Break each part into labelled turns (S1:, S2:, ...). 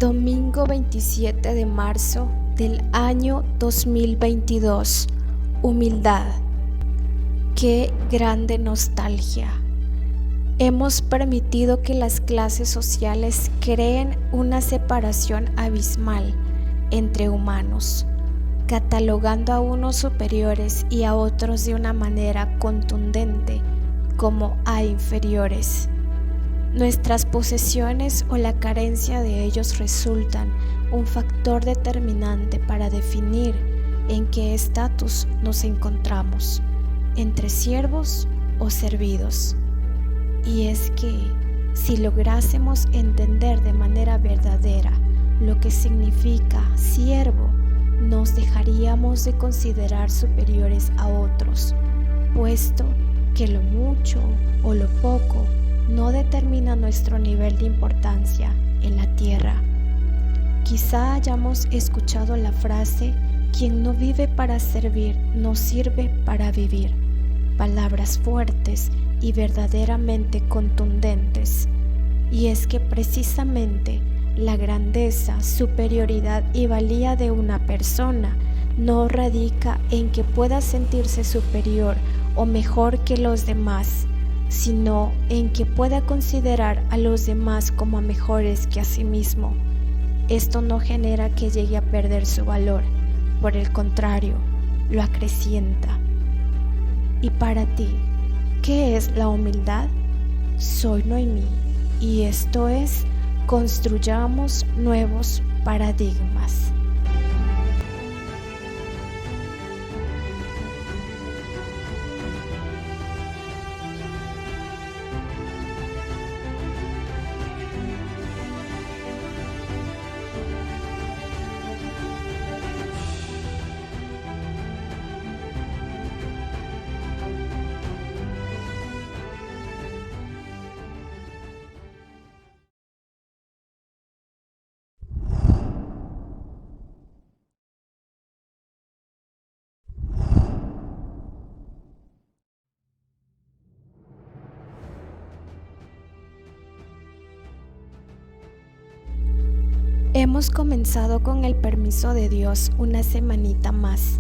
S1: Domingo 27 de marzo del año 2022. Humildad. Qué grande nostalgia. Hemos permitido que las clases sociales creen una separación abismal entre humanos, catalogando a unos superiores y a otros de una manera contundente como a inferiores. Nuestras posesiones o la carencia de ellos resultan un factor determinante para definir en qué estatus nos encontramos, entre siervos o servidos. Y es que si lográsemos entender de manera verdadera lo que significa siervo, nos dejaríamos de considerar superiores a otros, puesto que lo mucho o lo poco no determina nuestro nivel de importancia en la tierra. Quizá hayamos escuchado la frase: quien no vive para servir, no sirve para vivir. Palabras fuertes y verdaderamente contundentes. Y es que precisamente la grandeza, superioridad y valía de una persona no radica en que pueda sentirse superior o mejor que los demás, sino en que pueda considerar a los demás como mejores que a sí mismo. Esto no genera que llegue a perder su valor, por el contrario, lo acrecienta. Y para ti, ¿qué es la humildad? Soy Noemí, y esto es Construyamos Nuevos Paradigmas. Hemos comenzado con el permiso de Dios una semanita más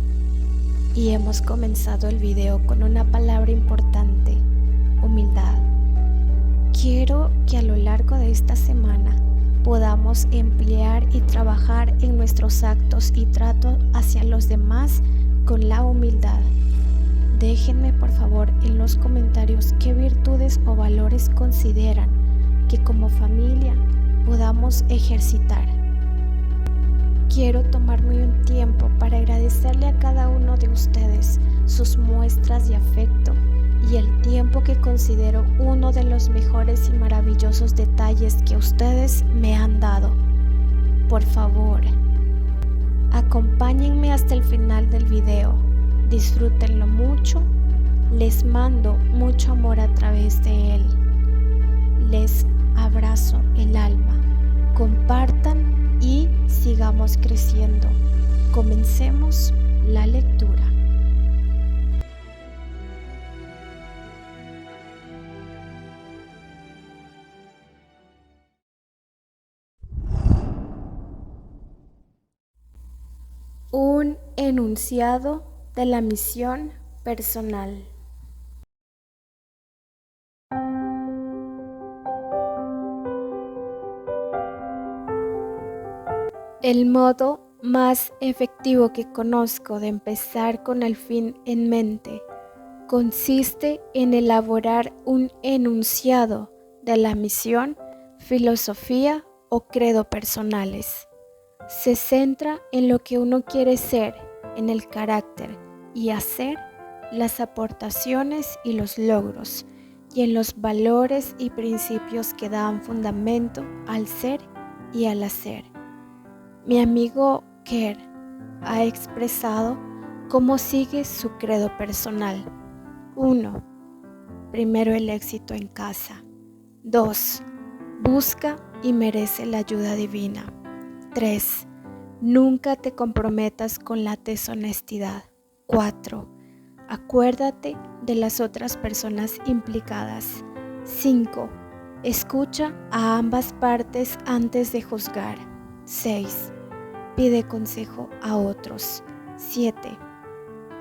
S1: y hemos comenzado el video con una palabra importante: humildad. Quiero que a lo largo de esta semana podamos emplear y trabajar en nuestros actos y trato hacia los demás con la humildad. Déjenme por favor en los comentarios qué virtudes o valores consideran que como familia podamos ejercitar. Quiero tomarme un tiempo para agradecerle a cada uno de ustedes sus muestras de afecto y el tiempo que considero uno de los mejores y maravillosos detalles que ustedes me han dado. Por favor, acompáñenme hasta el final del video. Disfrútenlo mucho. Les mando mucho amor a través de él. Les abrazo el alma. Compartan y sigamos creciendo. Comencemos la lectura. Un enunciado de la misión personal. El modo más efectivo que conozco de empezar con el fin en mente consiste en elaborar un enunciado de la misión, filosofía o credo personales. Se centra en lo que uno quiere ser, en el carácter y hacer, las aportaciones y los logros, y en los valores y principios que dan fundamento al ser y al hacer. Mi amigo Kerr ha expresado cómo sigue su credo personal. 1. Primero el éxito en casa. 2. Busca y merece la ayuda divina. 3. Nunca te comprometas con la deshonestidad. 4. Acuérdate de las otras personas implicadas. 5. Escucha a ambas partes antes de juzgar. 6. Pide consejo a otros. 7.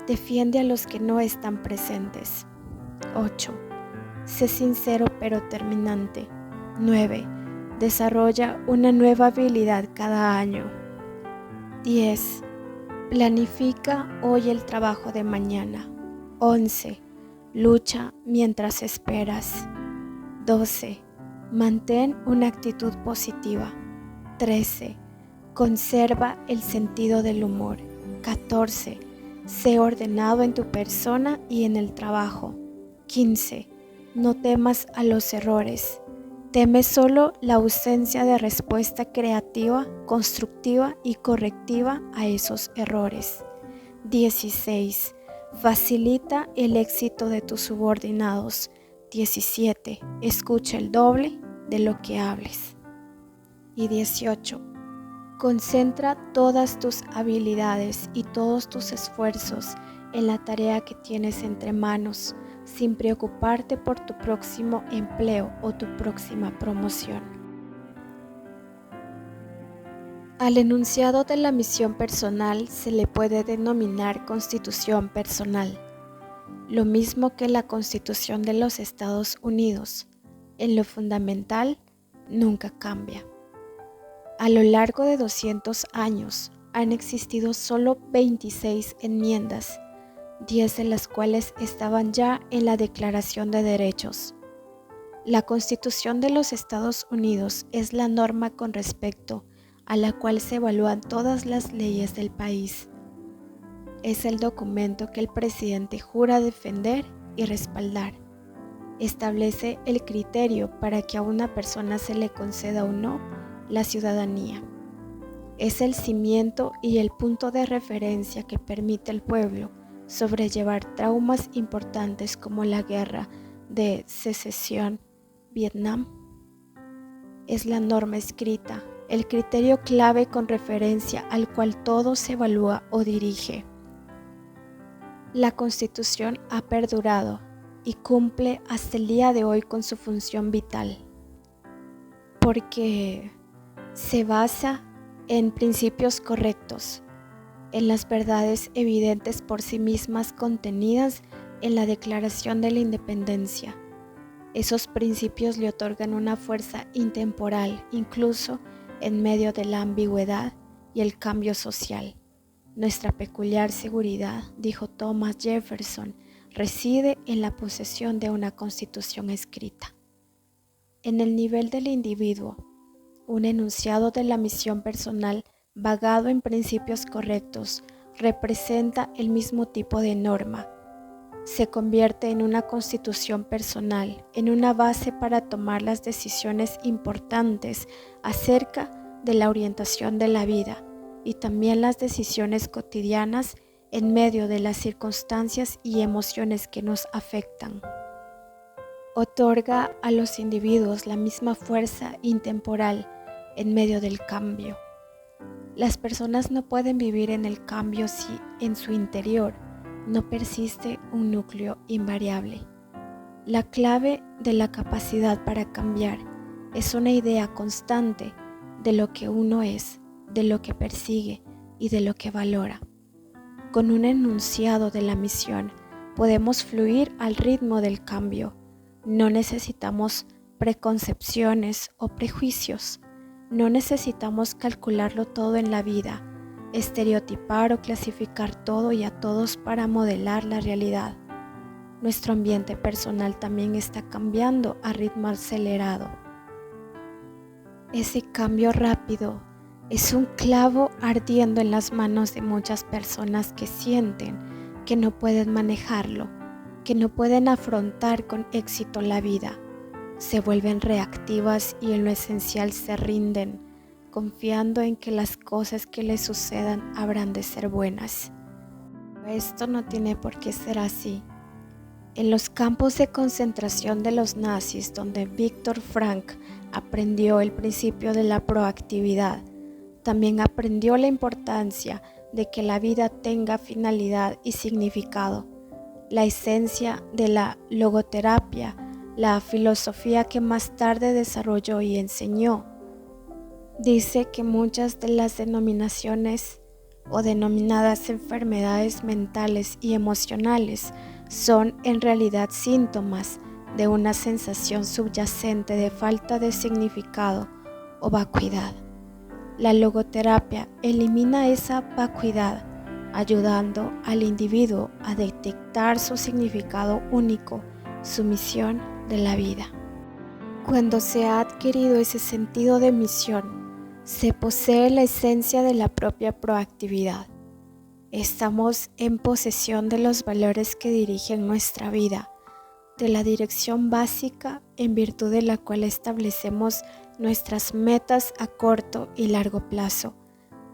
S1: Defiende a los que no están presentes. 8. Sé sincero pero terminante. 9. Desarrolla una nueva habilidad cada año. 10. Planifica hoy el trabajo de mañana. 11. Lucha mientras esperas. 12. Mantén una actitud positiva. 13. Conserva el sentido del humor. 14. Sé ordenado en tu persona y en el trabajo. 15. No temas a los errores. Teme solo la ausencia de respuesta creativa, constructiva y correctiva a esos errores. 16. Facilita el éxito de tus subordinados. 17. Escucha el doble de lo que hables. Y 18. Concentra todas tus habilidades y todos tus esfuerzos en la tarea que tienes entre manos, sin preocuparte por tu próximo empleo o tu próxima promoción. Al enunciado de la misión personal se le puede denominar constitución personal, lo mismo que la Constitución de los Estados Unidos. En lo fundamental, nunca cambia. A lo largo de 200 años han existido solo 26 enmiendas, 10 de las cuales estaban ya en la Declaración de Derechos. La Constitución de los Estados Unidos es la norma con respecto a la cual se evalúan todas las leyes del país. Es el documento que el presidente jura defender y respaldar. Establece el criterio para que a una persona se le conceda o no la ciudadanía. Es el cimiento y el punto de referencia que permite al pueblo sobrellevar traumas importantes como la guerra de secesión, Vietnam. Es la norma escrita, el criterio clave con referencia al cual todo se evalúa o dirige. La Constitución ha perdurado y cumple hasta el día de hoy con su función vital, porque se basa en principios correctos, en las verdades evidentes por sí mismas contenidas en la Declaración de la Independencia. Esos principios le otorgan una fuerza intemporal, incluso en medio de la ambigüedad y el cambio social. Nuestra peculiar seguridad, dijo Thomas Jefferson, reside en la posesión de una constitución escrita. En el nivel del individuo, un enunciado de la misión personal bagado en principios correctos representa el mismo tipo de norma. Se convierte en una constitución personal, en una base para tomar las decisiones importantes acerca de la orientación de la vida y también las decisiones cotidianas en medio de las circunstancias y emociones que nos afectan. Otorga a los individuos la misma fuerza intemporal en medio del cambio. Las personas no pueden vivir en el cambio si en su interior no persiste un núcleo invariable. La clave de la capacidad para cambiar es una idea constante de lo que uno es, de lo que persigue y de lo que valora. Con un enunciado de la misión podemos fluir al ritmo del cambio. No necesitamos preconcepciones o prejuicios. No necesitamos calcularlo todo en la vida, estereotipar o clasificar todo y a todos para modelar la realidad. Nuestro ambiente personal también está cambiando a ritmo acelerado. Ese cambio rápido es un clavo ardiendo en las manos de muchas personas que sienten que no pueden manejarlo, que no pueden afrontar con éxito la vida. Se vuelven reactivas y en lo esencial se rinden, confiando en que las cosas que les sucedan habrán de ser buenas. Esto no tiene por qué ser así. En los campos de concentración de los nazis, donde Viktor Frankl aprendió el principio de la proactividad, también aprendió la importancia de que la vida tenga finalidad y significado. La esencia de la logoterapia, la filosofía que más tarde desarrolló y enseñó, dice que muchas de las denominaciones o denominadas enfermedades mentales y emocionales son en realidad síntomas de una sensación subyacente de falta de significado o vacuidad. La logoterapia elimina esa vacuidad, ayudando al individuo a detectar su significado único, su misión de la vida. Cuando se ha adquirido ese sentido de misión, se posee la esencia de la propia proactividad. Estamos en posesión de los valores que dirigen nuestra vida, de la dirección básica en virtud de la cual establecemos nuestras metas a corto y largo plazo.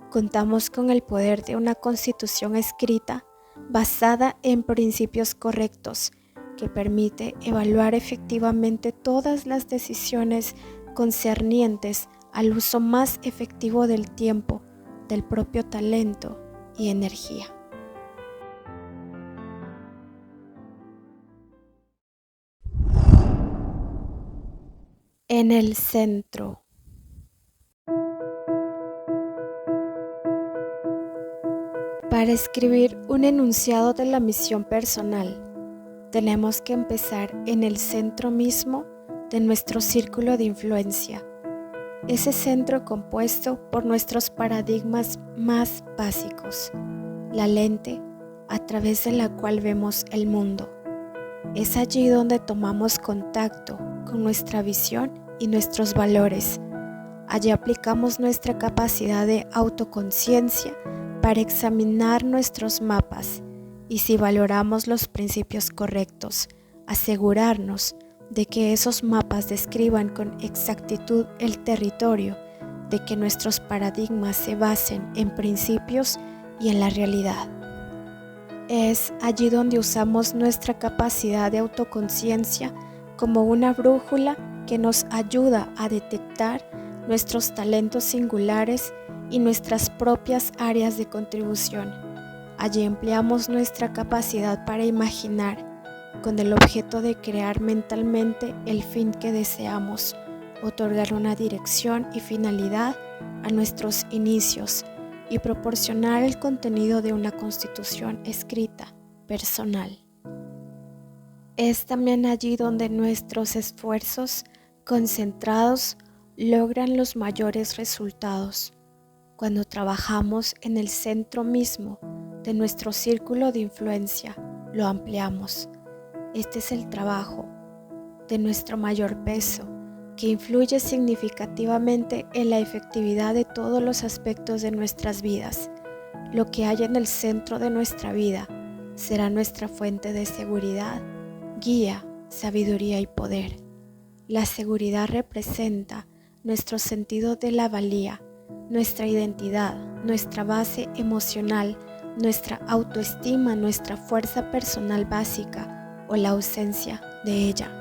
S1: Contamos con el poder de una constitución escrita basada en principios correctos que permite evaluar efectivamente todas las decisiones concernientes al uso más efectivo del tiempo, del propio talento y energía. En el centro. Para escribir un enunciado de la misión personal, tenemos que empezar en el centro mismo de nuestro círculo de influencia, ese centro compuesto por nuestros paradigmas más básicos, la lente a través de la cual vemos el mundo. Es allí donde tomamos contacto con nuestra visión y nuestros valores. Allí aplicamos nuestra capacidad de autoconciencia para examinar nuestros mapas y, si valoramos los principios correctos, asegurarnos de que esos mapas describan con exactitud el territorio, de que nuestros paradigmas se basen en principios y en la realidad. Es allí donde usamos nuestra capacidad de autoconciencia como una brújula que nos ayuda a detectar nuestros talentos singulares y nuestras propias áreas de contribución. Allí empleamos nuestra capacidad para imaginar, con el objeto de crear mentalmente el fin que deseamos, otorgar una dirección y finalidad a nuestros inicios y proporcionar el contenido de una constitución escrita, personal. Es también allí donde nuestros esfuerzos concentrados logran los mayores resultados. Cuando trabajamos en el centro mismo de nuestro círculo de influencia, lo ampliamos. Este es el trabajo de nuestro mayor peso, que influye significativamente en la efectividad de todos los aspectos de nuestras vidas. Lo que hay en el centro de nuestra vida será nuestra fuente de seguridad, guía, sabiduría y poder. La seguridad representa nuestro sentido de la valía, nuestra identidad, nuestra base emocional, nuestra autoestima, nuestra fuerza personal básica o la ausencia de ella.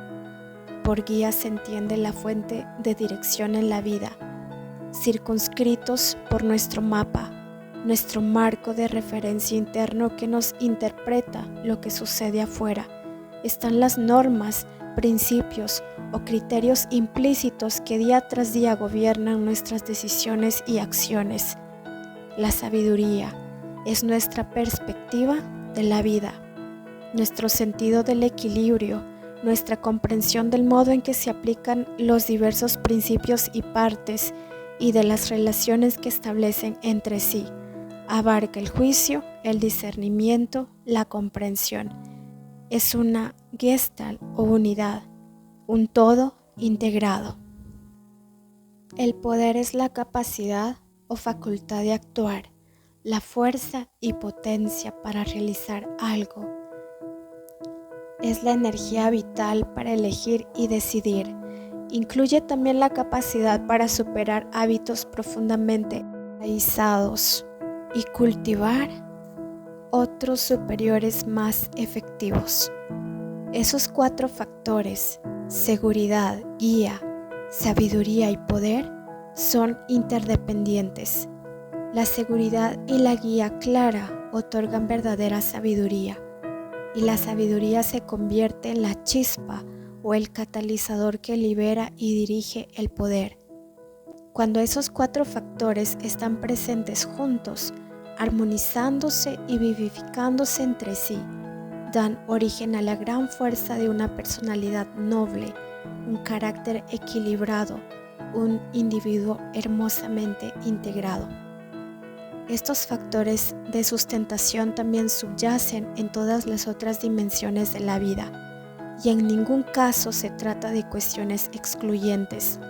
S1: Por guía se entiende la fuente de dirección en la vida, circunscritos por nuestro mapa, nuestro marco de referencia interno que nos interpreta lo que sucede afuera. Están las normas, principios o criterios implícitos que día tras día gobiernan nuestras decisiones y acciones. La sabiduría es nuestra perspectiva de la vida, nuestro sentido del equilibrio, nuestra comprensión del modo en que se aplican los diversos principios y partes y de las relaciones que establecen entre sí. Abarca el juicio, el discernimiento, la comprensión. Es una gestalt o unidad, un todo integrado. El poder es la capacidad o facultad de actuar, la fuerza y potencia para realizar algo. Es la energía vital para elegir y decidir. Incluye también la capacidad para superar hábitos profundamente arraigados y cultivar otros superiores más efectivos. Esos 4 factores, seguridad, guía, sabiduría y poder, son interdependientes. La seguridad y la guía clara otorgan verdadera sabiduría, y la sabiduría se convierte en la chispa o el catalizador que libera y dirige el poder. Cuando esos 4 factores están presentes juntos, armonizándose y vivificándose entre sí, dan origen a la gran fuerza de una personalidad noble, un carácter equilibrado, un individuo hermosamente integrado. Estos factores de sustentación también subyacen en todas las otras dimensiones de la vida, y en ningún caso se trata de cuestiones excluyentes.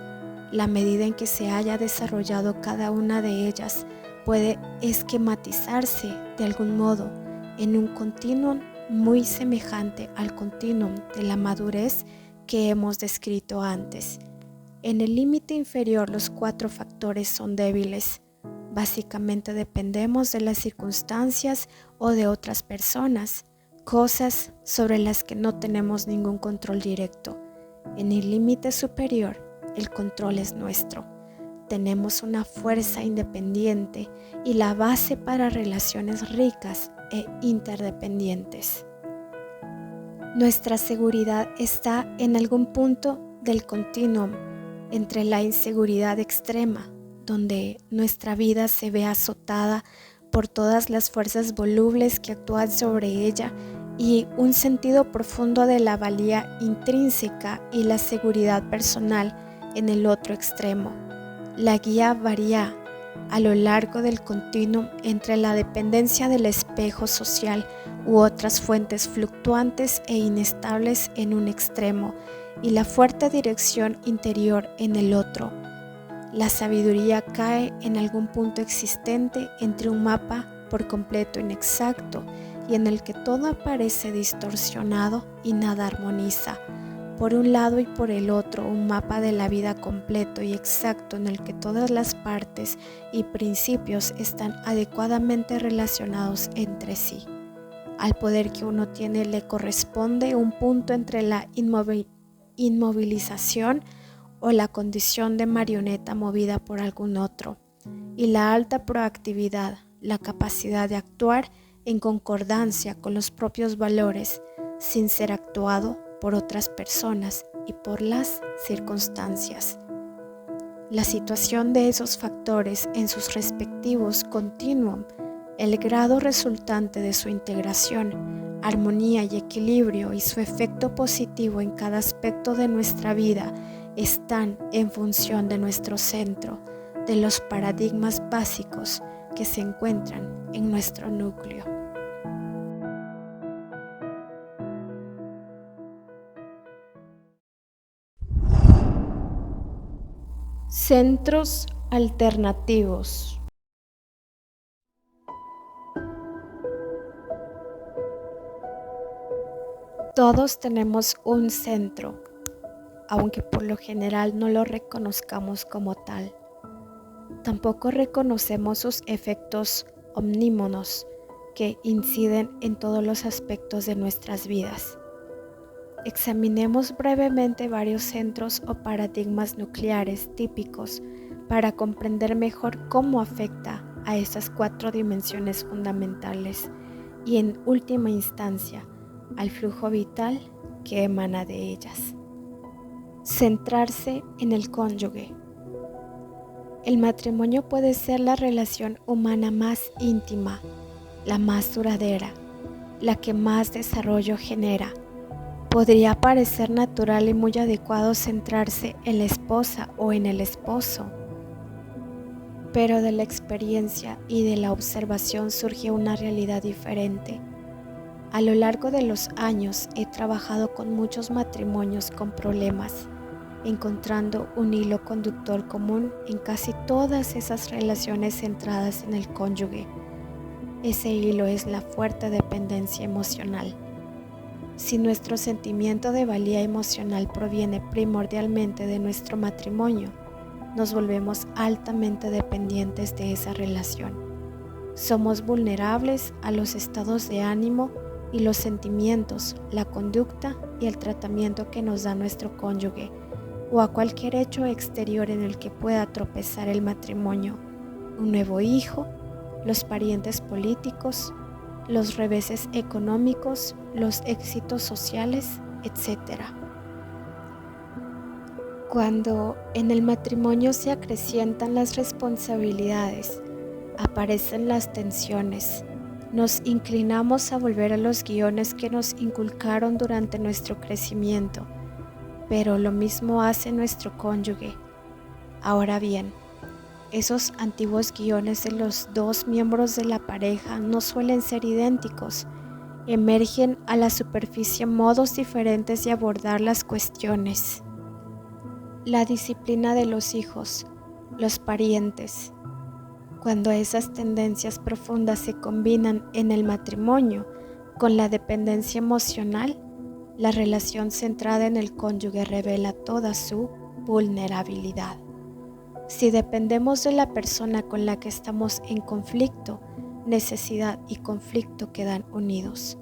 S1: La medida en que se haya desarrollado cada una de ellas puede esquematizarse de algún modo en un continuum muy semejante al continuum de la madurez que hemos descrito antes. En el límite inferior los 4 factores son débiles. Básicamente dependemos de las circunstancias o de otras personas, cosas sobre las que no tenemos ningún control directo. En el límite superior, el control es nuestro. Tenemos una fuerza independiente y la base para relaciones ricas e interdependientes. Nuestra seguridad está en algún punto del continuum entre la inseguridad extrema, donde nuestra vida se ve azotada por todas las fuerzas volubles que actúan sobre ella, y un sentido profundo de la valía intrínseca y la seguridad personal en el otro extremo. La guía varía a lo largo del continuum entre la dependencia del espejo social u otras fuentes fluctuantes e inestables en un extremo y la fuerte dirección interior en el otro. La sabiduría cae en algún punto existente entre un mapa por completo inexacto y en el que todo aparece distorsionado y nada armoniza. Por un lado y por el otro, un mapa de la vida completo y exacto en el que todas las partes y principios están adecuadamente relacionados entre sí. Al poder que uno tiene le corresponde un punto entre la inmovilización o la condición de marioneta movida por algún otro, y la alta proactividad, la capacidad de actuar en concordancia con los propios valores, sin ser actuado por otras personas y por las circunstancias. La situación de esos factores en sus respectivos continuum, el grado resultante de su integración, armonía y equilibrio y su efecto positivo en cada aspecto de nuestra vida están en función de nuestro centro, de los paradigmas básicos que se encuentran en nuestro núcleo. Centros alternativos. Todos tenemos un centro, aunque por lo general no lo reconozcamos como tal. Tampoco reconocemos sus efectos omnímonos que inciden en todos los aspectos de nuestras vidas. Examinemos brevemente varios centros o paradigmas nucleares típicos para comprender mejor cómo afecta a estas 4 dimensiones fundamentales y, en última instancia, al flujo vital que emana de ellas. Centrarse en el cónyuge. El matrimonio puede ser la relación humana más íntima, la más duradera, la que más desarrollo genera. Podría parecer natural y muy adecuado centrarse en la esposa o en el esposo, pero de la experiencia y de la observación surge una realidad diferente. A lo largo de los años he trabajado con muchos matrimonios con problemas, encontrando un hilo conductor común en casi todas esas relaciones centradas en el cónyuge. Ese hilo es la fuerte dependencia emocional. Si nuestro sentimiento de valía emocional proviene primordialmente de nuestro matrimonio, nos volvemos altamente dependientes de esa relación. Somos vulnerables a los estados de ánimo y los sentimientos, la conducta y el tratamiento que nos da nuestro cónyuge, o a cualquier hecho exterior en el que pueda tropezar el matrimonio, un nuevo hijo, los parientes políticos, los reveses económicos, los éxitos sociales, etc. Cuando en el matrimonio se acrecientan las responsabilidades, aparecen las tensiones, nos inclinamos a volver a los guiones que nos inculcaron durante nuestro crecimiento, pero lo mismo hace nuestro cónyuge. Ahora bien, esos antiguos guiones de los dos miembros de la pareja no suelen ser idénticos. Emergen a la superficie modos diferentes de abordar las cuestiones. La disciplina de los hijos, los parientes. Cuando esas tendencias profundas se combinan en el matrimonio con la dependencia emocional, la relación centrada en el cónyuge revela toda su vulnerabilidad. Si dependemos de la persona con la que estamos en conflicto, necesidad y conflicto quedan unidos.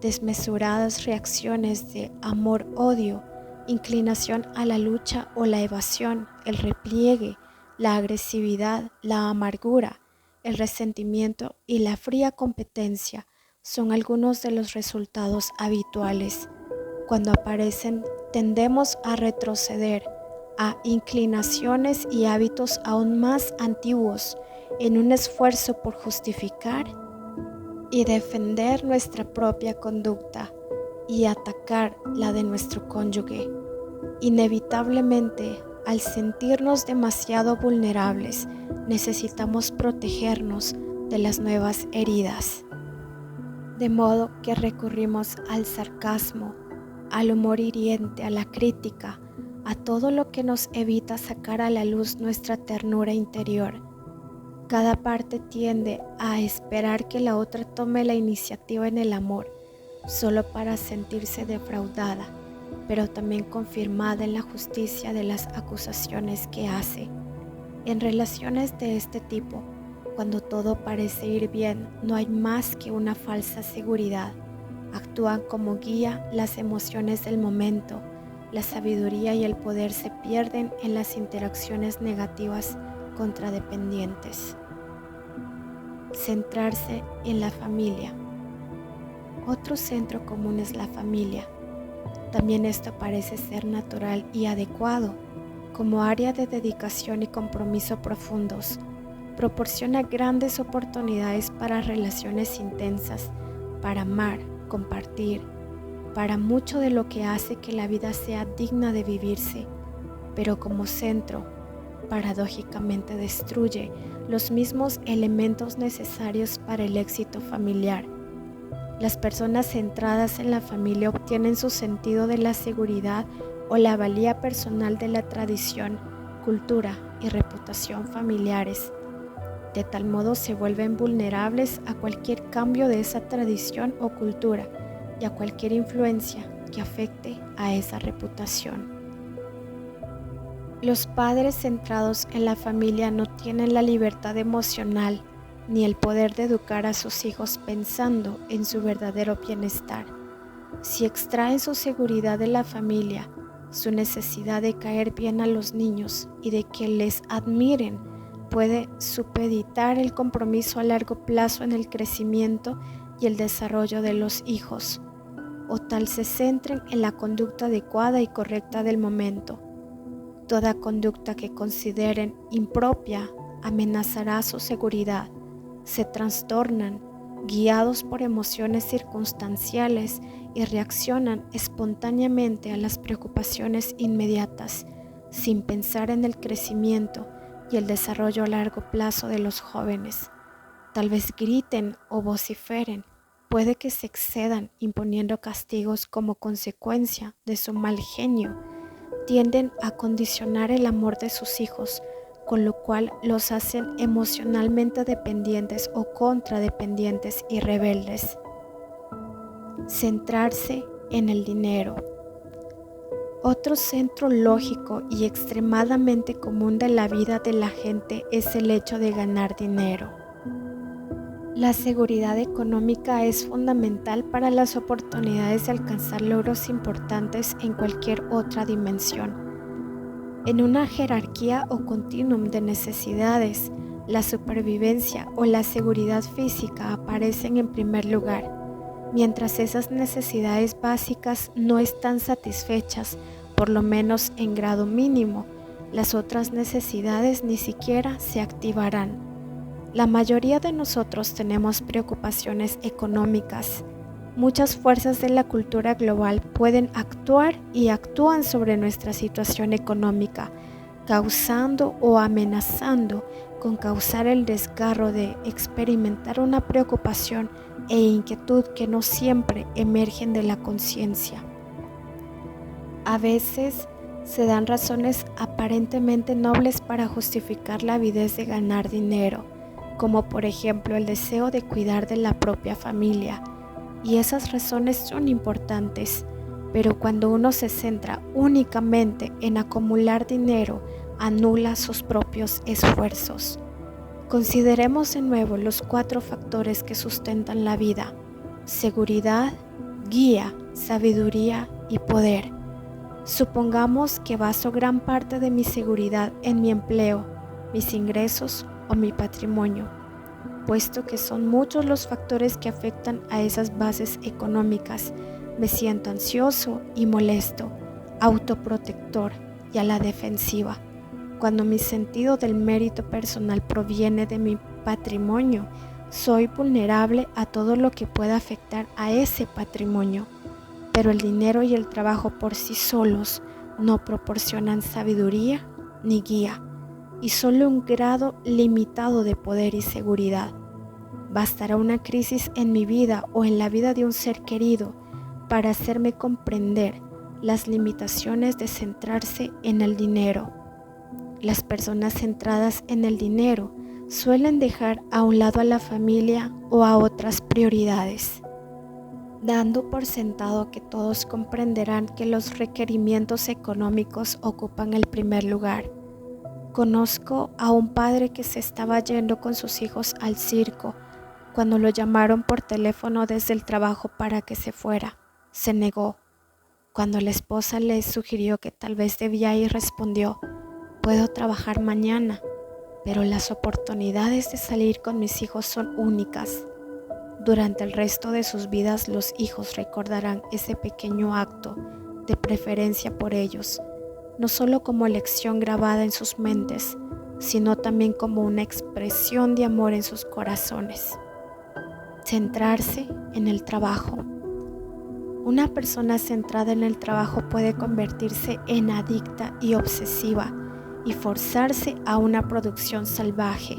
S1: Desmesuradas reacciones de amor-odio, inclinación a la lucha o la evasión, el repliegue, la agresividad, la amargura, el resentimiento y la fría competencia son algunos de los resultados habituales. Cuando aparecen, tendemos a retroceder a inclinaciones y hábitos aún más antiguos en un esfuerzo por justificar y defender nuestra propia conducta y atacar la de nuestro cónyuge. Inevitablemente, al sentirnos demasiado vulnerables, necesitamos protegernos de las nuevas heridas. De modo que recurrimos al sarcasmo, al humor hiriente, a la crítica, a todo lo que nos evita sacar a la luz nuestra ternura interior. Cada parte tiende a esperar que la otra tome la iniciativa en el amor, solo para sentirse defraudada, pero también confirmada en la justicia de las acusaciones que hace. En relaciones de este tipo, cuando todo parece ir bien, no hay más que una falsa seguridad. Actúan como guía las emociones del momento. La sabiduría y el poder se pierden en las interacciones negativas contradependientes. Centrarse en la familia. Otro centro común es la familia. También esto parece ser natural y adecuado, como área de dedicación y compromiso profundos. Proporciona grandes oportunidades para relaciones intensas, para amar, compartir, para mucho de lo que hace que la vida sea digna de vivirse, pero como centro, paradójicamente destruye los mismos elementos necesarios para el éxito familiar. Las personas centradas en la familia obtienen su sentido de la seguridad o la valía personal de la tradición, cultura y reputación familiares. De tal modo se vuelven vulnerables a cualquier cambio de esa tradición o cultura y a cualquier influencia que afecte a esa reputación. Los padres centrados en la familia no tienen la libertad emocional ni el poder de educar a sus hijos pensando en su verdadero bienestar. Si extraen su seguridad de la familia, su necesidad de caer bien a los niños y de que les admiren, puede supeditar el compromiso a largo plazo en el crecimiento y el desarrollo de los hijos, o tal se centren en la conducta adecuada y correcta del momento. Toda conducta que consideren impropia amenazará su seguridad. Se trastornan, guiados por emociones circunstanciales y reaccionan espontáneamente a las preocupaciones inmediatas, sin pensar en el crecimiento y el desarrollo a largo plazo de los jóvenes. Tal vez griten o vociferen, puede que se excedan imponiendo castigos como consecuencia de su mal genio. Tienden a condicionar el amor de sus hijos, con lo cual los hacen emocionalmente dependientes o contradependientes y rebeldes. Centrarse en el dinero. Otro centro lógico y extremadamente común de la vida de la gente es el hecho de ganar dinero. La seguridad económica es fundamental para las oportunidades de alcanzar logros importantes en cualquier otra dimensión. En una jerarquía o continuum de necesidades, la supervivencia o la seguridad física aparecen en primer lugar, mientras esas necesidades básicas no están satisfechas, por lo menos en grado mínimo, las otras necesidades ni siquiera se activarán. La mayoría de nosotros tenemos preocupaciones económicas. Muchas fuerzas de la cultura global pueden actuar y actúan sobre nuestra situación económica, causando o amenazando con causar el desgarro de experimentar una preocupación e inquietud que no siempre emergen de la conciencia. A veces se dan razones aparentemente nobles para justificar la avidez de ganar dinero, como por ejemplo el deseo de cuidar de la propia familia, y esas razones son importantes, pero cuando uno se centra únicamente en acumular dinero, anula sus propios esfuerzos. Consideremos de nuevo los 4 factores que sustentan la vida: seguridad, guía, sabiduría y poder. Supongamos que baso gran parte de mi seguridad en mi empleo, mis ingresos o mi patrimonio, puesto que son muchos los factores que afectan a esas bases económicas. Me siento ansioso y molesto, autoprotector y a la defensiva. Cuando mi sentido del mérito personal proviene de mi patrimonio, soy vulnerable a todo lo que pueda afectar a ese patrimonio. Pero el dinero y el trabajo por sí solos no proporcionan sabiduría ni guía, y solo un grado limitado de poder y seguridad. Bastará una crisis en mi vida o en la vida de un ser querido para hacerme comprender las limitaciones de centrarse en el dinero. Las personas centradas en el dinero suelen dejar a un lado a la familia o a otras prioridades, dando por sentado que todos comprenderán que los requerimientos económicos ocupan el primer lugar. Conozco a un padre que se estaba yendo con sus hijos al circo cuando lo llamaron por teléfono desde el trabajo para que se fuera. Se negó. Cuando la esposa le sugirió que tal vez debía ir, respondió: «Puedo trabajar mañana, pero las oportunidades de salir con mis hijos son únicas». Durante el resto de sus vidas, los hijos recordarán ese pequeño acto de preferencia por ellos, no solo como lección grabada en sus mentes, sino también como una expresión de amor en sus corazones. Centrarse en el trabajo. Una persona centrada en el trabajo puede convertirse en adicta y obsesiva y forzarse a una producción salvaje,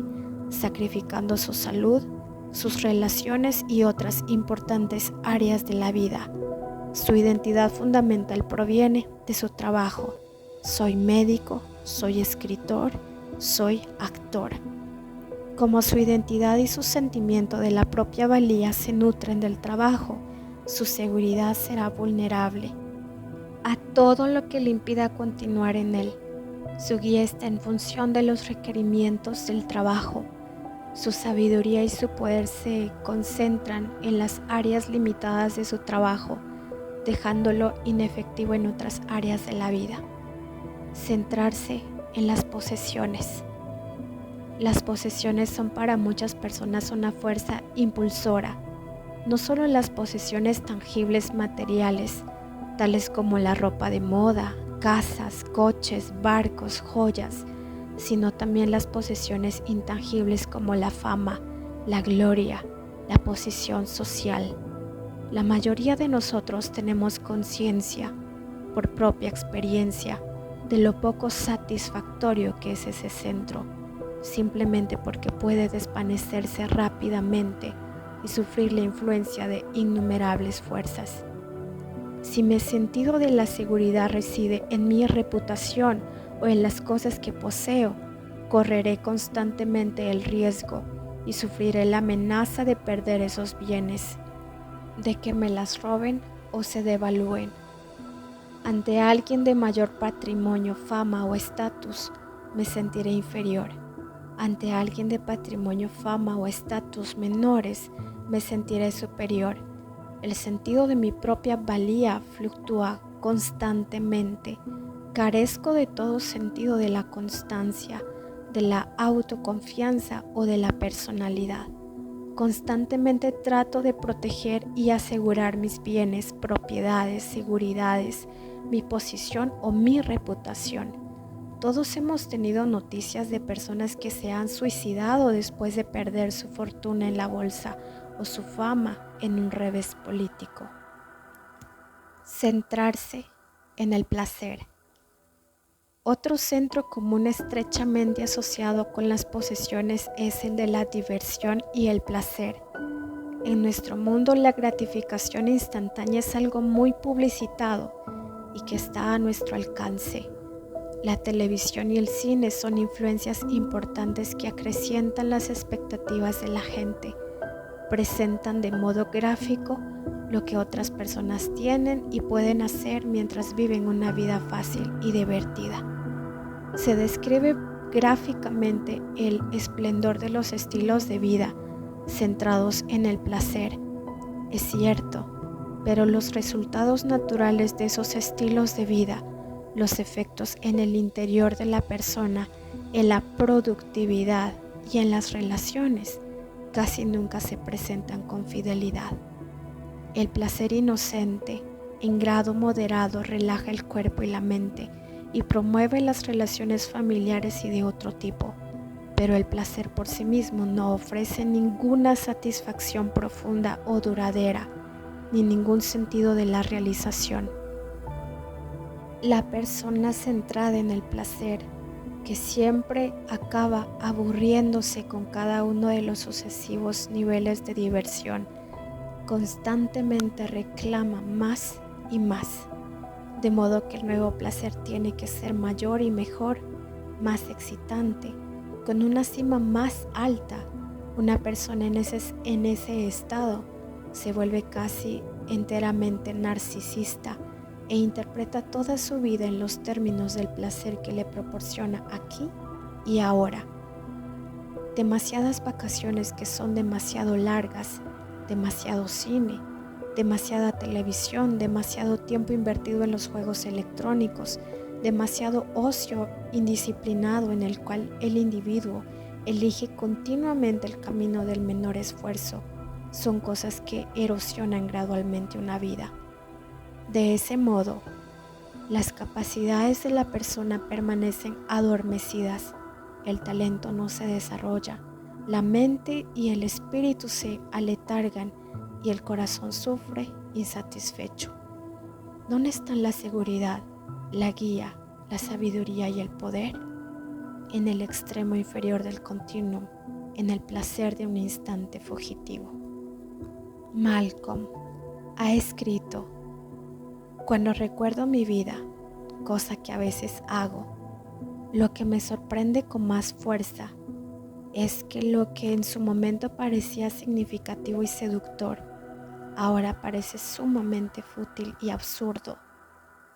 S1: sacrificando su salud, sus relaciones y otras importantes áreas de la vida. Su identidad fundamental proviene de su trabajo. Soy médico, soy escritor, soy actor. Como su identidad y su sentimiento de la propia valía se nutren del trabajo, su seguridad será vulnerable a todo lo que le impida continuar en él. Su guía está en función de los requerimientos del trabajo. Su sabiduría y su poder se concentran en las áreas limitadas de su trabajo, dejándolo inefectivo en otras áreas de la vida. Centrarse en las posesiones. Las posesiones son para muchas personas una fuerza impulsora. No solo las posesiones tangibles materiales, tales como la ropa de moda, casas, coches, barcos, joyas, sino también las posesiones intangibles como la fama, la gloria, la posición social. La mayoría de nosotros tenemos conciencia, por propia experiencia, de lo poco satisfactorio que es ese centro, simplemente porque puede desvanecerse rápidamente y sufrir la influencia de innumerables fuerzas. Si mi sentido de la seguridad reside en mi reputación o en las cosas que poseo, correré constantemente el riesgo y sufriré la amenaza de perder esos bienes, de que me las roben o se devalúen. Ante alguien de mayor patrimonio, fama o estatus, me sentiré inferior. Ante alguien de patrimonio, fama o estatus menores, me sentiré superior. El sentido de mi propia valía fluctúa constantemente. Carezco de todo sentido de la constancia, de la autoconfianza o de la personalidad. Constantemente trato de proteger y asegurar mis bienes, propiedades, seguridades, mi posición o mi reputación. Todos hemos tenido noticias de personas que se han suicidado después de perder su fortuna en la bolsa o su fama en un revés político. Centrarse en el placer. Otro centro común estrechamente asociado con las posesiones es el de la diversión y el placer. En nuestro mundo la gratificación instantánea es algo muy publicitado y que está a nuestro alcance. La televisión y el cine son influencias importantes que acrecientan las expectativas de la gente. Presentan de modo gráfico lo que otras personas tienen y pueden hacer mientras viven una vida fácil y divertida. Se describe gráficamente el esplendor de los estilos de vida centrados en el placer. Es cierto, pero los resultados naturales de esos estilos de vida, los efectos en el interior de la persona, en la productividad y en las relaciones, casi nunca se presentan con fidelidad. El placer inocente, en grado moderado, relaja el cuerpo y la mente y promueve las relaciones familiares y de otro tipo, pero el placer por sí mismo no ofrece ninguna satisfacción profunda o duradera, ni ningún sentido de la realización. La persona centrada en el placer, que siempre acaba aburriéndose con cada uno de los sucesivos niveles de diversión, constantemente reclama más y más, de modo que el nuevo placer tiene que ser mayor y mejor, más excitante, con una cima más alta. Una persona en ese estado se vuelve casi enteramente narcisista e interpreta toda su vida en los términos del placer que le proporciona aquí y ahora. Demasiadas vacaciones que son demasiado largas, demasiado cine, demasiada televisión, demasiado tiempo invertido en los juegos electrónicos, demasiado ocio indisciplinado en el cual el individuo elige continuamente el camino del menor esfuerzo, son cosas que erosionan gradualmente una vida. De ese modo, las capacidades de la persona permanecen adormecidas, el talento no se desarrolla, la mente y el espíritu se aletargan y el corazón sufre insatisfecho. ¿Dónde están la seguridad, la guía, la sabiduría y el poder? En el extremo inferior del continuum, en el placer de un instante fugitivo. Malcolm ha escrito: cuando recuerdo mi vida, cosa que a veces hago, lo que me sorprende con más fuerza es que lo que en su momento parecía significativo y seductor, ahora parece sumamente fútil y absurdo.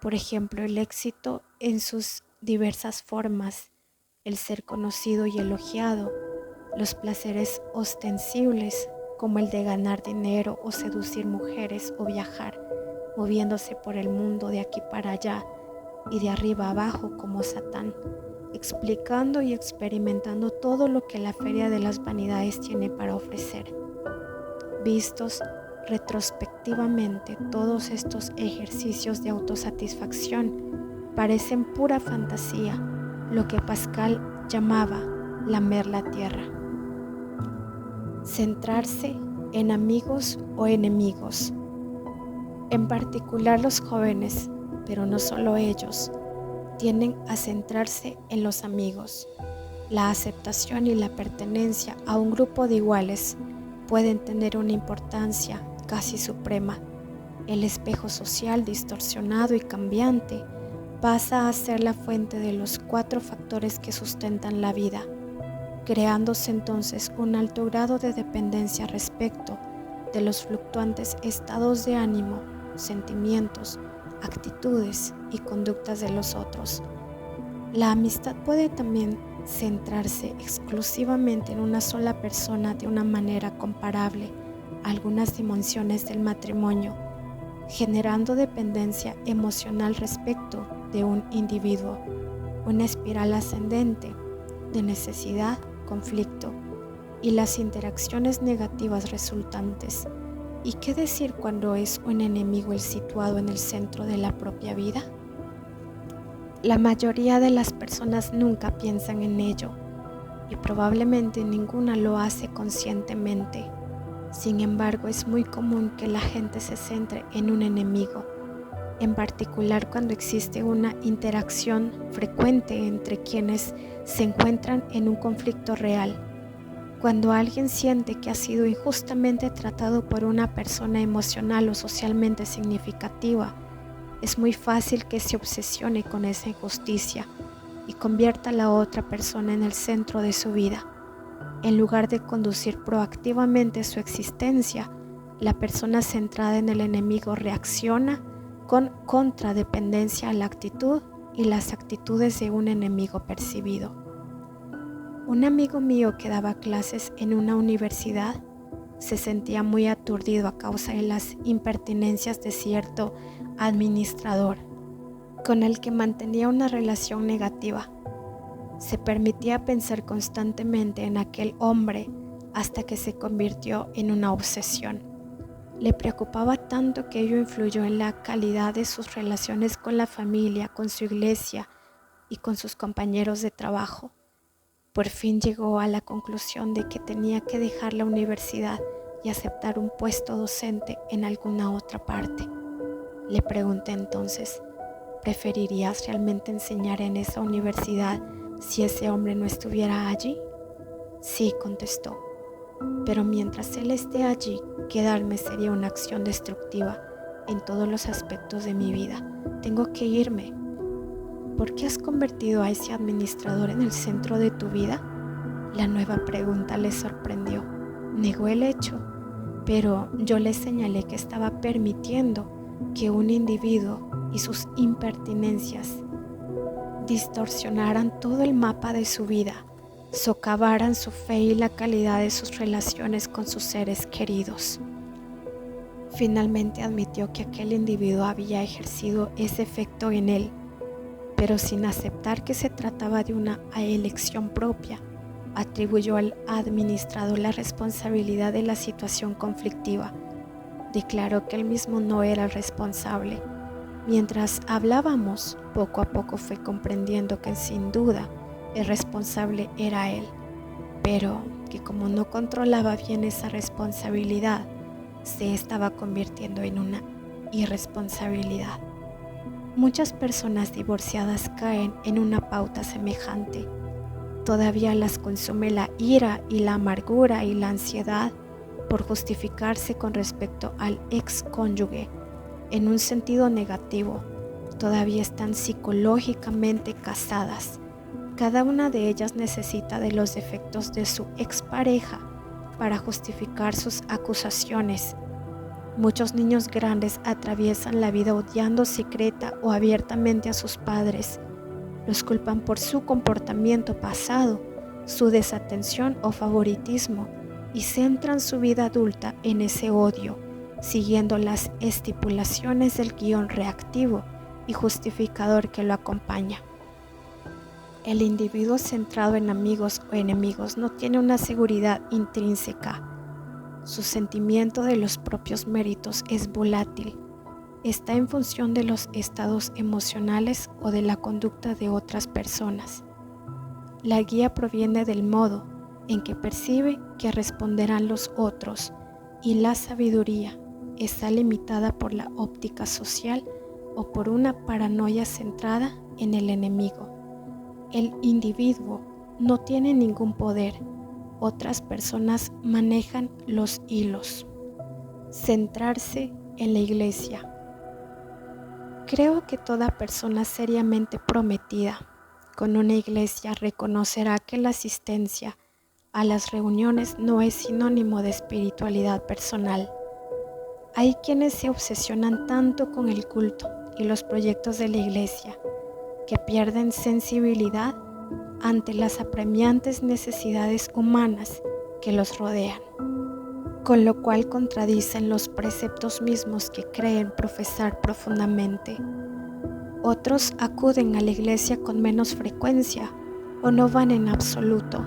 S1: Por ejemplo, el éxito en sus diversas formas, el ser conocido y elogiado, los placeres ostensibles como el de ganar dinero o seducir mujeres o viajar, moviéndose por el mundo de aquí para allá y de arriba abajo como Satán, explicando y experimentando todo lo que la feria de las vanidades tiene para ofrecer. Vistos retrospectivamente, todos estos ejercicios de autosatisfacción parecen pura fantasía, lo que Pascal llamaba lamer la tierra. Centrarse en amigos o enemigos. En particular los jóvenes, pero no solo ellos, tienden a centrarse en los amigos. La aceptación y la pertenencia a un grupo de iguales pueden tener una importancia casi suprema. El espejo social distorsionado y cambiante pasa a ser la fuente de los 4 factores que sustentan la vida, creándose entonces un alto grado de dependencia respecto de los fluctuantes estados de ánimo, sentimientos, actitudes y conductas de los otros. La amistad puede también centrarse exclusivamente en una sola persona de una manera comparable a algunas dimensiones del matrimonio, generando dependencia emocional respecto de un individuo, una espiral ascendente de necesidad, conflicto, y las interacciones negativas resultantes. ¿Y qué decir cuando es un enemigo el situado en el centro de la propia vida? La mayoría de las personas nunca piensan en ello y probablemente ninguna lo hace conscientemente. Sin embargo, es muy común que la gente se centre en un enemigo, en particular cuando existe una interacción frecuente entre quienes se encuentran en un conflicto real. Cuando alguien siente que ha sido injustamente tratado por una persona emocional o socialmente significativa, es muy fácil que se obsesione con esa injusticia y convierta a la otra persona en el centro de su vida. En lugar de conducir proactivamente su existencia, la persona centrada en el enemigo reacciona con contradependencia a la actitud y las actitudes de un enemigo percibido. Un amigo mío que daba clases en una universidad se sentía muy aturdido a causa de las impertinencias de cierto administrador con el que mantenía una relación negativa. Se permitía pensar constantemente en aquel hombre hasta que se convirtió en una obsesión. Le preocupaba tanto que ello influyó en la calidad de sus relaciones con la familia, con su iglesia y con sus compañeros de trabajo. Por fin llegó a la conclusión de que tenía que dejar la universidad y aceptar un puesto docente en alguna otra parte. Le pregunté entonces, ¿preferirías realmente enseñar en esa universidad si ese hombre no estuviera allí? Sí, contestó, pero mientras él esté allí, quedarme sería una acción destructiva en todos los aspectos de mi vida. Tengo que irme. ¿Por qué has convertido a ese administrador en el centro de tu vida? La nueva pregunta le sorprendió. Negó el hecho, pero yo le señalé que estaba permitiendo que un individuo y sus impertinencias distorsionaran todo el mapa de su vida, socavaran su fe y la calidad de sus relaciones con sus seres queridos. Finalmente admitió que aquel individuo había ejercido ese efecto en él, pero sin aceptar que se trataba de una elección propia, atribuyó al administrador la responsabilidad de la situación conflictiva. Declaró que él mismo no era el responsable. Mientras hablábamos, poco a poco fue comprendiendo que sin duda el responsable era él, pero que como no controlaba bien esa responsabilidad, se estaba convirtiendo en una irresponsabilidad. Muchas personas divorciadas caen en una pauta semejante. Todavía las consume la ira y la amargura y la ansiedad por justificarse con respecto al excónyuge. En un sentido negativo, todavía están psicológicamente casadas. Cada una de ellas necesita de los defectos de su expareja para justificar sus acusaciones. Muchos niños grandes atraviesan la vida odiando secreta o abiertamente a sus padres. Los culpan por su comportamiento pasado, su desatención o favoritismo y centran su vida adulta en ese odio, siguiendo las estipulaciones del guión reactivo y justificador que lo acompaña. El individuo centrado en amigos o enemigos no tiene una seguridad intrínseca. Su sentimiento de los propios méritos es volátil. Está en función de los estados emocionales o de la conducta de otras personas. La guía proviene del modo en que percibe que responderán los otros, y la sabiduría está limitada por la óptica social o por una paranoia centrada en el enemigo. El individuo no tiene ningún poder. Otras personas manejan los hilos. Centrarse en la iglesia. Creo que toda persona seriamente prometida con una iglesia reconocerá que la asistencia a las reuniones no es sinónimo de espiritualidad personal. Hay quienes se obsesionan tanto con el culto y los proyectos de la iglesia que pierden sensibilidad ante las apremiantes necesidades humanas que los rodean, con lo cual contradicen los preceptos mismos que creen profesar profundamente. Otros acuden a la iglesia con menos frecuencia o no van en absoluto.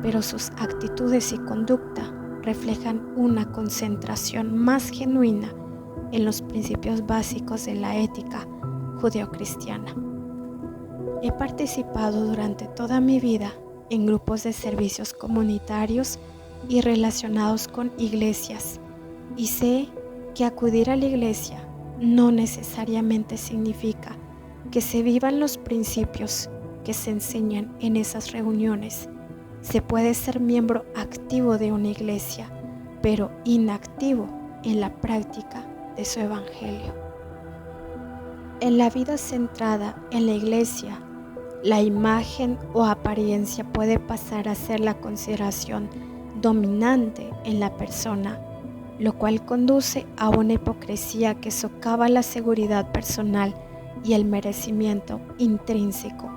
S1: pero sus actitudes y conducta reflejan una concentración más genuina en los principios básicos de la ética judeocristiana. He participado durante toda mi vida en grupos de servicios comunitarios y relacionados con iglesias, y sé que acudir a la iglesia no necesariamente significa que se vivan los principios que se enseñan en esas reuniones. Se puede ser miembro activo de una iglesia, pero inactivo en la práctica de su evangelio. En la vida centrada en la iglesia, la imagen o apariencia puede pasar a ser la consideración dominante en la persona, lo cual conduce a una hipocresía que socava la seguridad personal y el merecimiento intrínseco.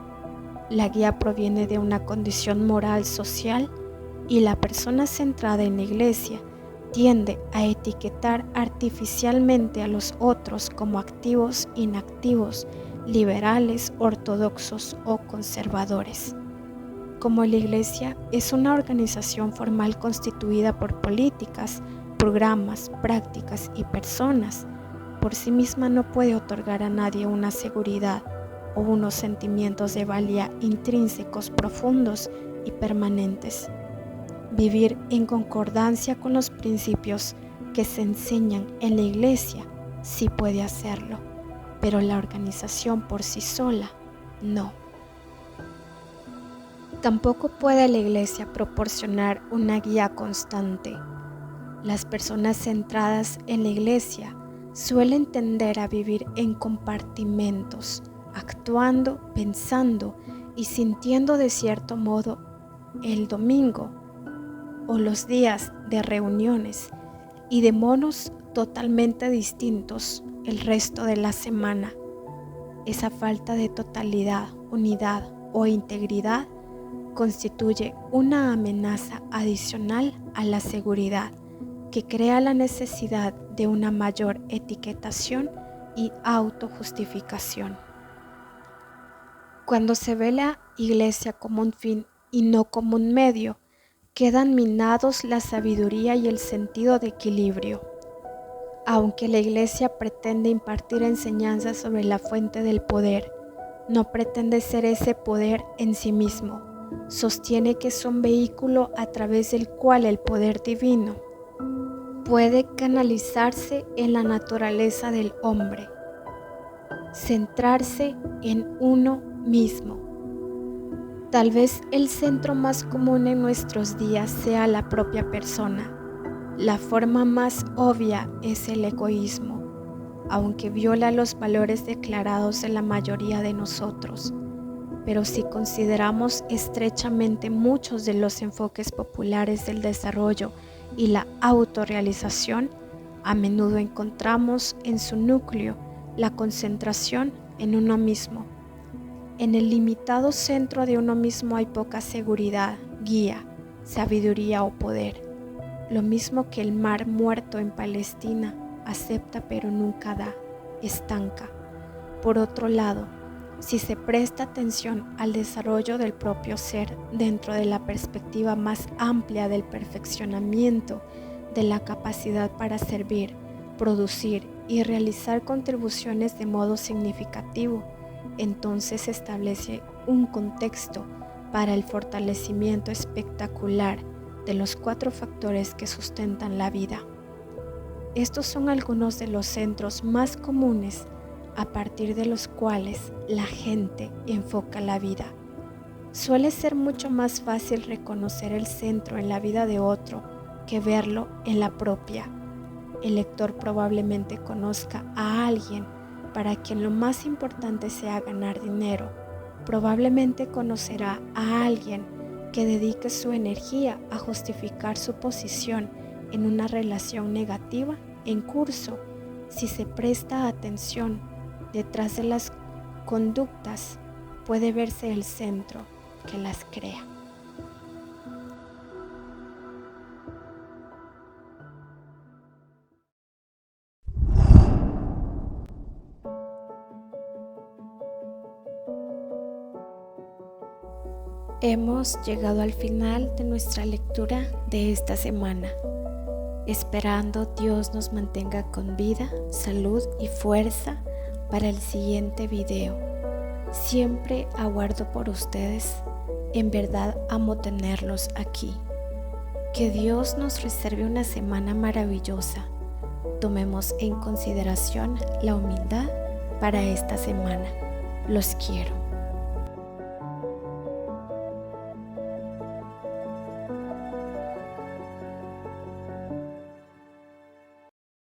S1: La guía proviene de una condición moral social y la persona centrada en la iglesia tiende a etiquetar artificialmente a los otros como activos, inactivos, liberales, ortodoxos o conservadores. Como la iglesia es una organización formal constituida por políticas, programas, prácticas y personas, por sí misma no puede otorgar a nadie una seguridad o unos sentimientos de valía intrínsecos profundos y permanentes. Vivir en concordancia con los principios que se enseñan en la iglesia sí puede hacerlo, pero la organización por sí sola no. Tampoco puede la iglesia proporcionar una guía constante. Las personas centradas en la iglesia suelen tender a vivir en compartimentos, actuando, pensando y sintiendo de cierto modo el domingo o los días de reuniones y de modos totalmente distintos el resto de la semana. Esa falta de totalidad, unidad o integridad constituye una amenaza adicional a la seguridad que crea la necesidad de una mayor etiquetación y autojustificación. Cuando se ve la iglesia como un fin y no como un medio, quedan minados la sabiduría y el sentido de equilibrio. Aunque la iglesia pretende impartir enseñanzas sobre la fuente del poder, no pretende ser ese poder en sí mismo. Sostiene que es un vehículo a través del cual el poder divino puede canalizarse en la naturaleza del hombre, centrarse en uno mismo. Tal vez el centro más común en nuestros días sea la propia persona. La forma más obvia es el egoísmo, aunque viola los valores declarados de la mayoría de nosotros. Pero si consideramos estrechamente muchos de los enfoques populares del desarrollo y la autorrealización, a menudo encontramos en su núcleo la concentración en uno mismo. En el limitado centro de uno mismo hay poca seguridad, guía, sabiduría o poder. Lo mismo que el mar muerto en Palestina, acepta pero nunca da, estanca. Por otro lado, si se presta atención al desarrollo del propio ser dentro de la perspectiva más amplia del perfeccionamiento de la capacidad para servir, producir y realizar contribuciones de modo significativo, entonces se establece un contexto para el fortalecimiento espectacular de los 4 factores que sustentan la vida. Estos son algunos de los centros más comunes a partir de los cuales la gente enfoca la vida. Suele ser mucho más fácil reconocer el centro en la vida de otro que verlo en la propia. El lector probablemente conozca a alguien para quien lo más importante sea ganar dinero. Probablemente conocerá a alguien que dedique su energía a justificar su posición en una relación negativa en curso. Si se presta atención, detrás de las conductas puede verse el centro que las crea. Hemos llegado al final de nuestra lectura de esta semana, esperando Dios nos mantenga con vida, salud y fuerza para el siguiente video. Siempre aguardo por ustedes, en verdad amo tenerlos aquí. Que Dios nos reserve una semana maravillosa. Tomemos en consideración la humildad para esta semana. Los quiero.